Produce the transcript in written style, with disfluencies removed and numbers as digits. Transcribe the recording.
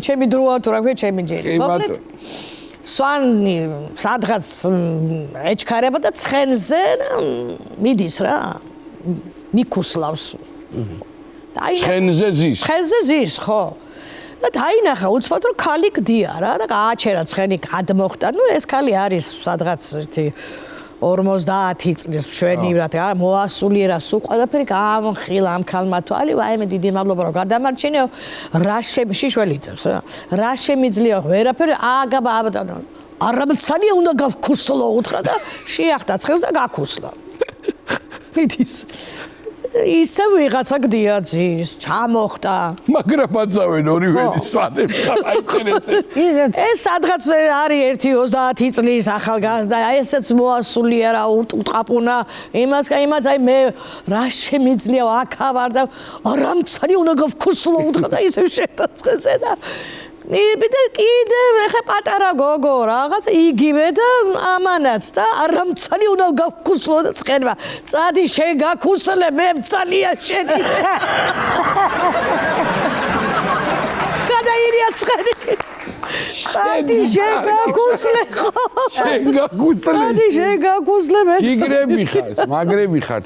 ჩემი დროა თუ რა ქვია ჩემი ჯერი. მოკლედ სვანი სადღაც ეჩქარება და ცხენზე მიდის რა. მიქუსლავს. ცხენზე ზის. ცხენზე ზის, ხო. და დაინახა უცბად რომ ქალი გდია რა და გააჩერა ცხენი გადმოხტა. ნუ ეს ქალი არის სადღაც 50 წლის მშვენივრად მოასულიერა სულ ყველაფერი გამხილა ამ ქალმა თვალი ვაიმე დიდი მადლობა რომ გადამარჩინეო რა შიშველი იწევს რა შემიძლია ვერაფერი აგაბა აბატონო არამცალია უნდა გავქუსლო უთხრა და შეახტა ცხენს და გაქუსლა მიდის ისე ვიღაცა გდიაძის ჩამოხტა მაგრამ აძავენ ორივე სვანები ეს სადღაც არის 30 წლის ახალგაზრდა ესეც მოასულიერა უტყაპუნა იმას აი მე რა შემიძლია აქავარ და არამცალი უნდა გავქუსლო უთხრა და ისე შეტაცხეზე და კიდე ეხა პატარა გოგო რაღაც იგივე და ამანაც და არამცალი უნდა გავქუსლო და ცხენმა წადი შენ გაქუსლე მე მცალია შენი გადაირია ცხენი წადი შენ გაქუსლე ხო შენ გაქუსლე წადი შენ გაქუსლე მე ჯიგრები ხარ მაგრები ხარ